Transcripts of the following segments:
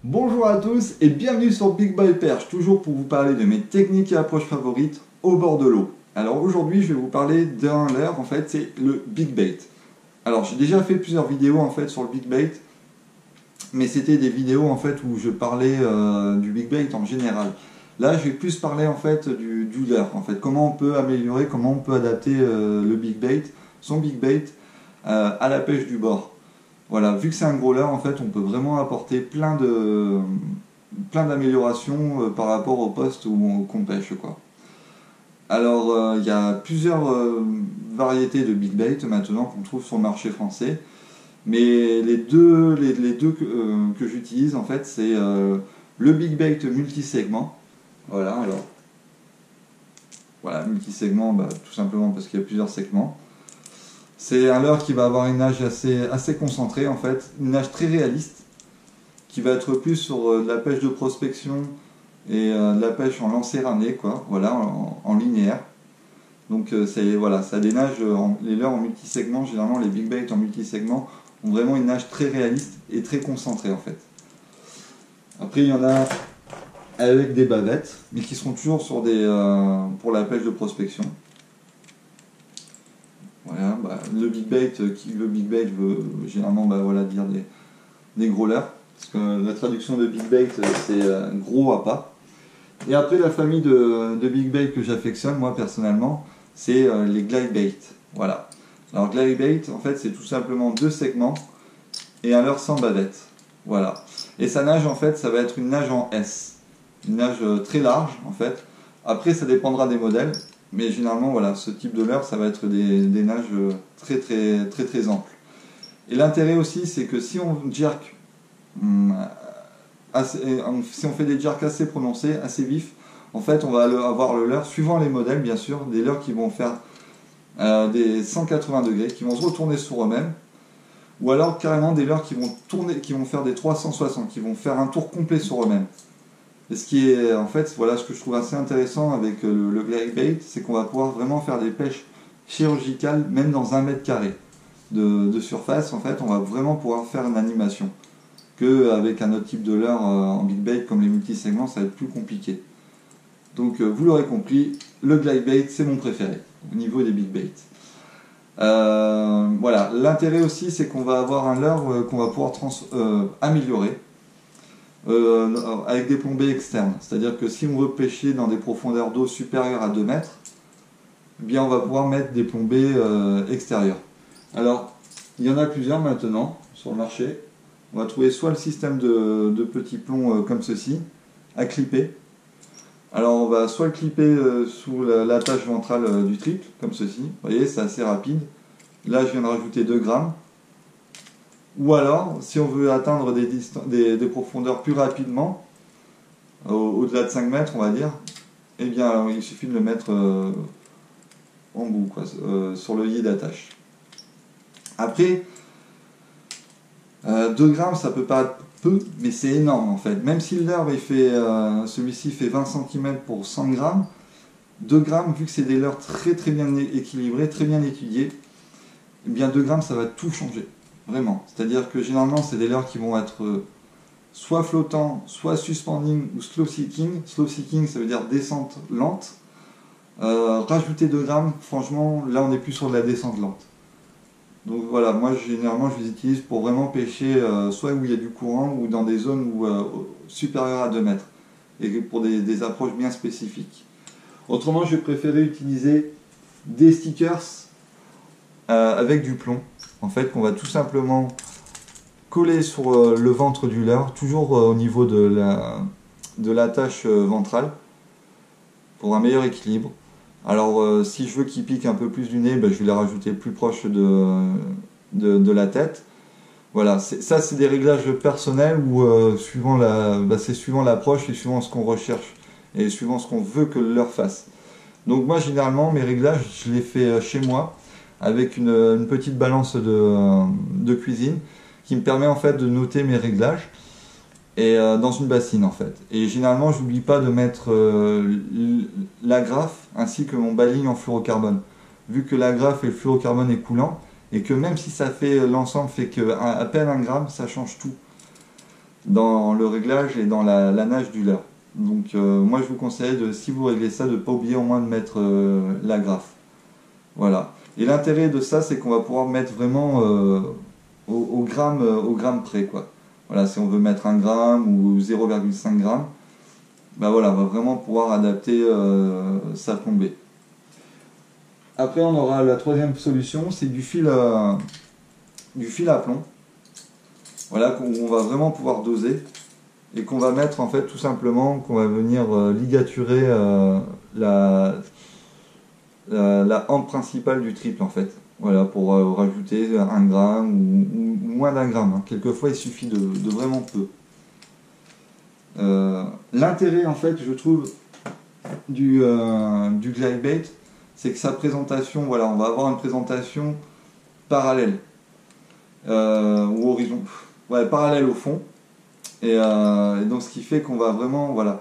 Bonjour à tous et bienvenue sur Big Boy Perche, toujours pour vous parler de mes techniques et approches favorites au bord de l'eau. Alors aujourd'hui je vais vous parler d'un leurre, en fait c'est le Big Bait. Alors j'ai déjà fait plusieurs vidéos en fait sur le Big Bait, mais c'était des vidéos en fait où je parlais du Big Bait en général. Là je vais plus parler en fait du leurre, en fait comment on peut améliorer, comment on peut adapter le Big Bait, son Big Bait à la pêche du bord. Voilà, vu que c'est un gros leurre, en fait, on peut vraiment apporter plein d'améliorations par rapport au poste qu'on pêche, quoi. Alors, il y a plusieurs variétés de big bait maintenant qu'on trouve sur le marché français, mais les deux que j'utilise, en fait, c'est le big bait multisegment. Voilà, alors, voilà, multisegment, bah, tout simplement parce qu'il y a plusieurs segments. C'est un leurre qui va avoir une nage assez concentrée, en fait, une nage très réaliste, qui va être plus sur de la pêche de prospection et de la pêche en lancer ramené, quoi, voilà, en linéaire. Donc voilà, ça a des nages, les leurres en multisegment, généralement les big bait en multisegment, ont vraiment une nage très réaliste et très concentrée, en fait. Après, il y en a avec des bavettes, mais qui seront toujours sur pour la pêche de prospection. Voilà, bah, le big bait veut généralement bah, voilà, dire des gros leurres, parce que la traduction de big bait c'est gros à pas. Et après la famille de big bait que j'affectionne moi personnellement, c'est les glide bait. Voilà. Alors glide bait en fait c'est tout simplement deux segments et un leurre sans bavette. Voilà. Et sa nage en fait ça va être une nage en S, une nage très large en fait. Après ça dépendra des modèles. Mais généralement, voilà, ce type de leurre, ça va être des nages très amples. Et l'intérêt aussi, c'est que si on jerk, si on fait des jerks assez prononcés, assez vifs, en fait, on va avoir le leurre, suivant les modèles, bien sûr, des leurres qui vont faire des 180 degrés, qui vont se retourner sur eux-mêmes, ou alors carrément des leurres qui vont tourner, qui vont faire des 360, qui vont faire un tour complet sur eux-mêmes. Et ce qui est, en fait, voilà ce que je trouve assez intéressant avec le glide bait, c'est qu'on va pouvoir vraiment faire des pêches chirurgicales, même dans 1 mètre carré de surface. En fait, on va vraiment pouvoir faire une animation. Qu'avec un autre type de leurre en big bait, comme les multisegments, ça va être plus compliqué. Donc, vous l'aurez compris, le glide bait, c'est mon préféré, au niveau des big bait. Voilà, l'intérêt aussi, c'est qu'on va avoir un leurre qu'on va pouvoir améliorer. Avec des plombées externes. C'est-à-dire que si on veut pêcher dans des profondeurs d'eau supérieures à 2 mètres, eh bien on va pouvoir mettre des plombées extérieures. Alors, il y en a plusieurs maintenant sur le marché. On va trouver soit le système de petits plombs comme ceci, à clipper. Alors on va soit le clipper sous l'attache ventrale du triple, comme ceci. Vous voyez, c'est assez rapide. Là, je viens de rajouter 2 grammes. Ou alors, si on veut atteindre des profondeurs plus rapidement, au-delà de 5 mètres, on va dire, eh bien, alors, il suffit de le mettre en bout, quoi, sur le levier d'attache. Après, 2 grammes, ça peut paraître peu, mais c'est énorme en fait. Même si le leurre, celui-ci fait 20 cm pour 100 grammes, 2 grammes, vu que c'est des leurres très bien équilibrés, très bien étudiés, eh bien 2 grammes, ça va tout changer. Vraiment. C'est-à-dire que généralement, c'est des leurres qui vont être soit flottants, soit suspending ou slow seeking. Slow seeking, ça veut dire descente lente. Rajouter 2 grammes, franchement, là, on n'est plus sur de la descente lente. Donc voilà, moi, généralement, je les utilise pour vraiment pêcher soit où il y a du courant ou dans des zones supérieures à 2 mètres. Et pour des approches bien spécifiques. Autrement, je vais préférer utiliser des stickers avec du plomb. En fait, qu'on va tout simplement coller sur le ventre du leurre, toujours au niveau de l'attache ventrale, pour un meilleur équilibre. Alors, si je veux qu'il pique un peu plus du nez, ben, je vais la rajouter plus proche de la tête. Voilà, ça c'est des réglages personnels où c'est suivant l'approche et suivant ce qu'on recherche et suivant ce qu'on veut que le leurre fasse. Donc moi, généralement, mes réglages, je les fais chez moi, avec une petite balance de cuisine qui me permet en fait de noter mes réglages et dans une bassine en fait. Et généralement, je n'oublie pas de mettre l'agrafe ainsi que mon baling en fluorocarbone. Vu que l'agrafe et le fluorocarbone est coulant et que même si l'ensemble fait que à peine 1 gramme, ça change tout. dans le réglage et dans la nage du leurre. Donc moi je vous conseille, si vous réglez ça, de ne pas oublier au moins de mettre l'agrafe. Voilà. Et l'intérêt de ça, c'est qu'on va pouvoir mettre vraiment au gramme près, quoi. Voilà, si on veut mettre 1 gramme ou 0,5 gramme, bah voilà, on va vraiment pouvoir adapter sa plombée. Après, on aura la troisième solution, c'est du fil à plomb. Voilà, qu'on va vraiment pouvoir doser et qu'on va mettre en fait tout simplement, qu'on va venir ligaturer la hampe principale du triple en fait. Voilà, pour rajouter 1 gramme ou moins d'1 gramme. Hein. Quelquefois, il suffit de vraiment peu. L'intérêt en fait, je trouve, du glide bait, c'est que sa présentation, voilà, on va avoir une présentation parallèle ou horizon, ouais, parallèle au fond, et donc ce qui fait qu'on va vraiment, voilà,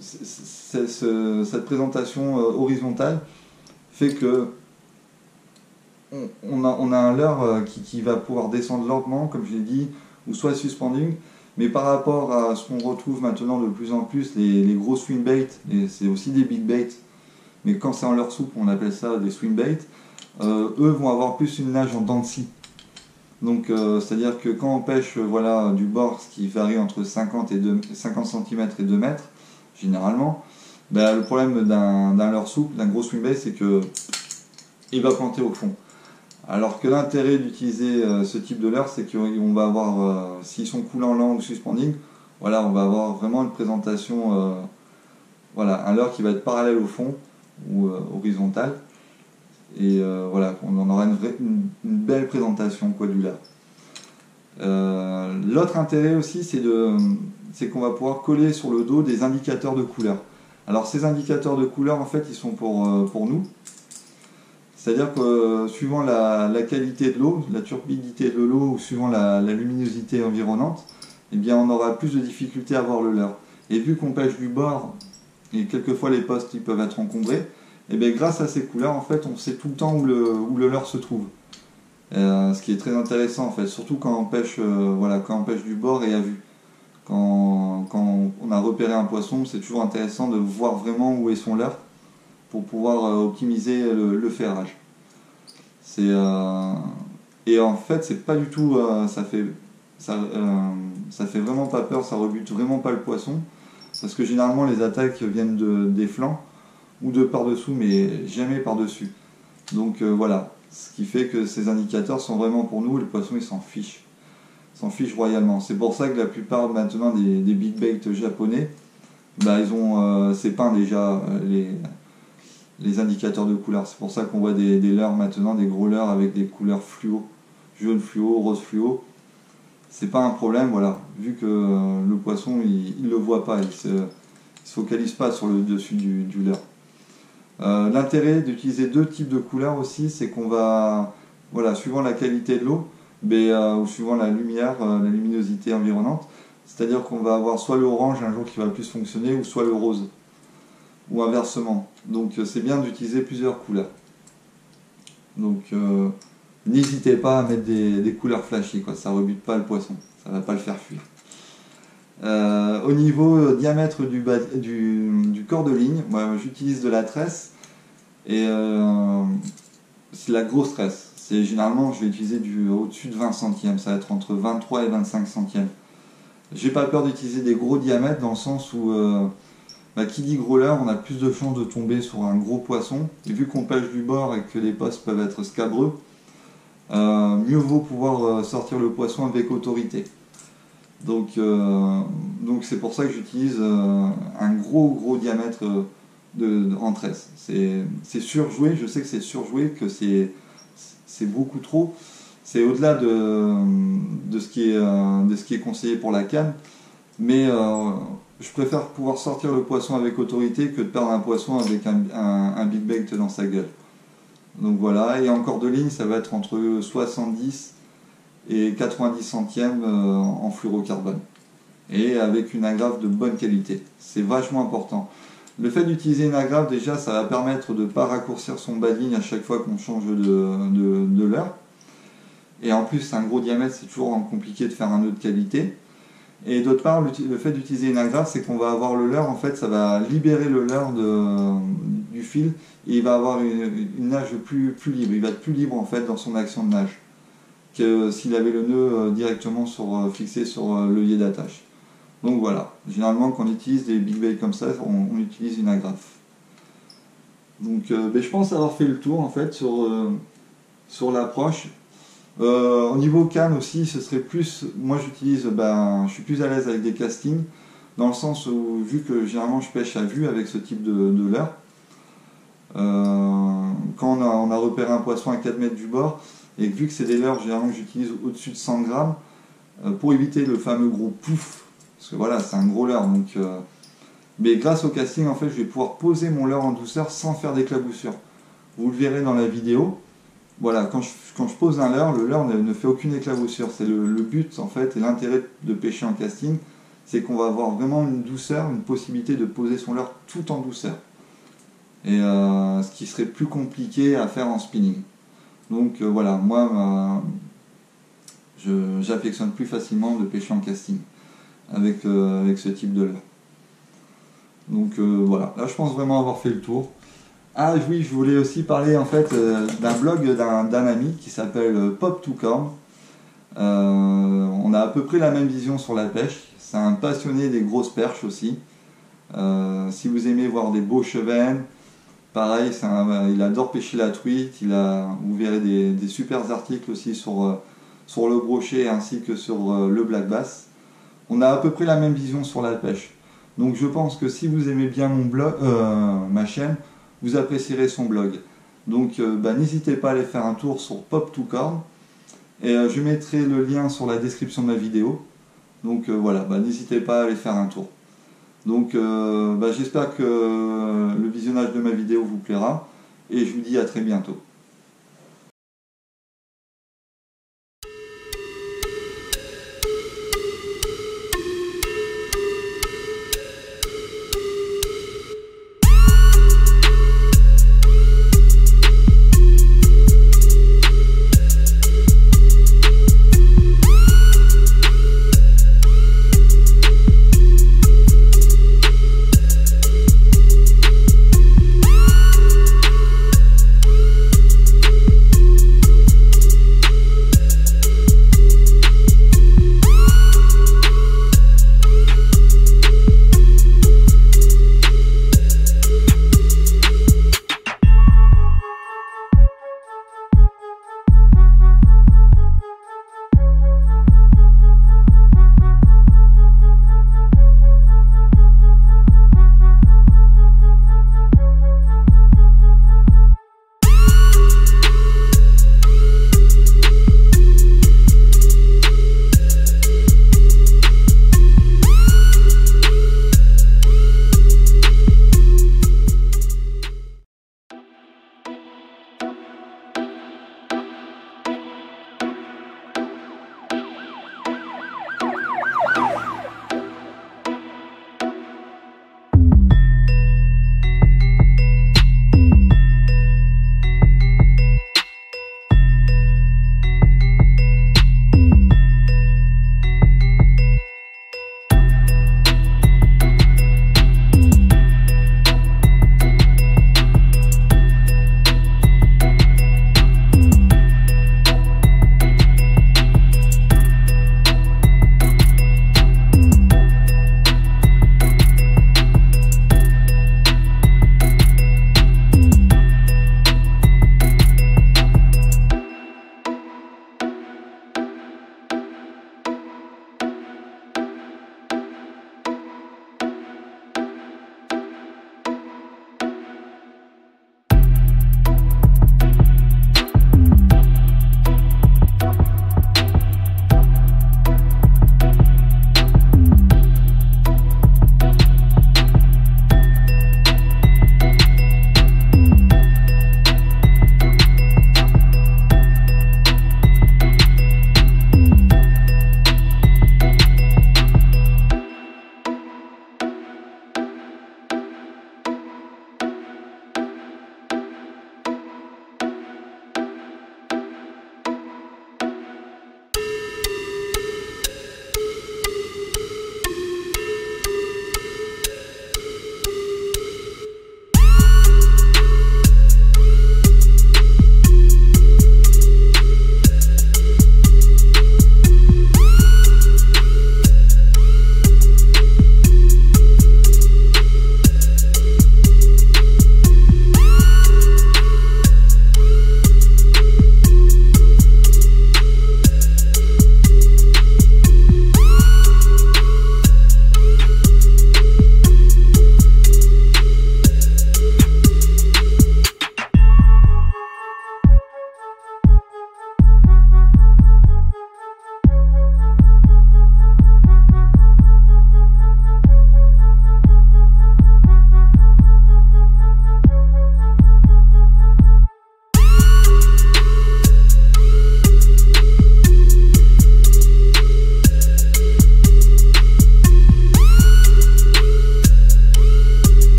cette présentation horizontale fait que on a un leurre qui va pouvoir descendre lentement, comme je l'ai dit, ou soit suspendu. Mais par rapport à ce qu'on retrouve maintenant de plus en plus, les gros swing baits, et c'est aussi des big baits, mais quand c'est en leurre souple, on appelle ça des swing baits, eux vont avoir plus une nage en dents de scie. Donc c'est-à-dire que quand on pêche voilà, du bord, ce qui varie entre 50 cm et 2 mètres, généralement, ben, le problème d'un leurre souple, d'un gros swing bait, c'est que il va planter au fond. Alors que l'intérêt d'utiliser ce type de leurre, c'est qu'on va avoir, s'ils sont coulants lents ou suspending, voilà, on va avoir vraiment une présentation, voilà, un leurre qui va être parallèle au fond ou horizontal. Et voilà, on en aura une belle présentation quoi, du leurre. L'autre intérêt aussi, c'est qu'on va pouvoir coller sur le dos des indicateurs de couleur. Alors ces indicateurs de couleur, en fait, ils sont pour nous. C'est-à-dire que suivant la qualité de l'eau, la turbidité de l'eau ou suivant la luminosité environnante, eh bien on aura plus de difficultés à voir le leurre. Et vu qu'on pêche du bord, et quelquefois les postes ils peuvent être encombrés, et bien grâce à ces couleurs, en fait, on sait tout le temps où le leurre se trouve. Ce qui est très intéressant en fait, surtout quand on pêche, voilà, quand on pêche du bord et à vue. Quand on a repéré un poisson, c'est toujours intéressant de voir vraiment où est son leurre pour pouvoir optimiser le ferrage. Et en fait, c'est pas du tout, ça fait vraiment pas peur, ça rebute vraiment pas le poisson, parce que généralement les attaques viennent des flancs ou de par-dessous, mais jamais par-dessus. Donc voilà, ce qui fait que ces indicateurs sont vraiment pour nous, et le poisson il s'en fiche royalement. C'est pour ça que la plupart maintenant des big baits japonais, bah, ils ont c'est peint déjà les indicateurs de couleur. C'est pour ça qu'on voit des leurres maintenant, des gros leurres avec des couleurs fluo, jaune fluo, rose fluo. C'est pas un problème, voilà, vu que le poisson il le voit pas, il se focalise pas sur le dessus du leurre. L'intérêt d'utiliser deux types de couleurs aussi, c'est qu'on va, voilà, suivant la qualité de l'eau, ou suivant la lumière, la luminosité environnante, c'est-à-dire qu'on va avoir soit l'orange un jour qui va plus fonctionner, ou soit le rose, ou inversement. Donc c'est bien d'utiliser plusieurs couleurs. Donc n'hésitez pas à mettre des couleurs flashy, quoi. Ça rebute pas le poisson, ça va pas le faire fuir. Au niveau diamètre du corps de ligne, moi j'utilise de la tresse et c'est la grosse tresse. Généralement je vais utiliser au-dessus de 20 centièmes, ça va être entre 23 et 25 centièmes. J'ai pas peur d'utiliser des gros diamètres dans le sens où qui dit gros leurre, on a plus de chances de tomber sur un gros poisson. Et vu qu'on pêche du bord et que les postes peuvent être scabreux, mieux vaut pouvoir sortir le poisson avec autorité. Donc c'est pour ça que j'utilise un gros diamètre en tresse. C'est surjoué, je sais que c'est surjoué, que c'est beaucoup trop. C'est au-delà de ce qui est conseillé pour la canne, mais je préfère pouvoir sortir le poisson avec autorité que de perdre un poisson avec un big bait dans sa gueule. Donc voilà, et en corps de ligne, ça va être entre 70 et 90 centièmes en fluorocarbone. Et avec une agrafe de bonne qualité. C'est vachement important. Le fait d'utiliser une agrafe, déjà, ça va permettre de ne pas raccourcir son bas de ligne à chaque fois qu'on change de leurre. Et en plus, un gros diamètre, c'est toujours compliqué de faire un nœud de qualité. Et d'autre part, le fait d'utiliser une agrafe, c'est qu'on va avoir le leurre, en fait, ça va libérer le leurre du fil et il va avoir une nage plus libre. Il va être plus libre en fait dans son action de nage que s'il avait le nœud directement fixé sur l'œillet d'attache. Donc voilà, généralement quand on utilise des big baits comme ça, on utilise une agrafe. Donc je pense avoir fait le tour en fait sur l'approche. Au niveau canne aussi, ce serait plus, moi je suis plus à l'aise avec des castings, dans le sens où, vu que généralement je pêche à vue avec ce type de leurre, quand on a repéré un poisson à 4 mètres du bord, et vu que c'est des leurres généralement que j'utilise au-dessus de 100 grammes, pour éviter le fameux gros pouf, parce que voilà, c'est un gros leurre, donc, mais grâce au casting, en fait, je vais pouvoir poser mon leurre en douceur sans faire d'éclaboussure. Vous le verrez dans la vidéo. Voilà, quand je pose un leurre, le leurre ne fait aucune éclaboussure. C'est le but en fait et l'intérêt de pêcher en casting, c'est qu'on va avoir vraiment une douceur, une possibilité de poser son leurre tout en douceur. Et ce qui serait plus compliqué à faire en spinning. Donc voilà, moi j'affectionne plus facilement de pêcher en casting avec ce type de leurre. Donc voilà, là je pense vraiment avoir fait le tour. Ah oui, je voulais aussi parler en fait d'un blog d'un ami qui s'appelle Pop2Corn. On a à peu près la même vision sur la pêche. C'est un passionné des grosses perches aussi. Si vous aimez voir des beaux chevennes, pareil, il adore pêcher la truite. Vous verrez des super articles aussi sur le brochet ainsi que sur le black bass. On a à peu près la même vision sur la pêche. Donc je pense que si vous aimez bien ma chaîne, vous apprécierez son blog. Donc n'hésitez pas à aller faire un tour sur Pop2Corn. Et je mettrai le lien sur la description de ma vidéo. Donc voilà, n'hésitez pas à aller faire un tour. Donc j'espère que le visionnage de ma vidéo vous plaira. Et je vous dis à très bientôt.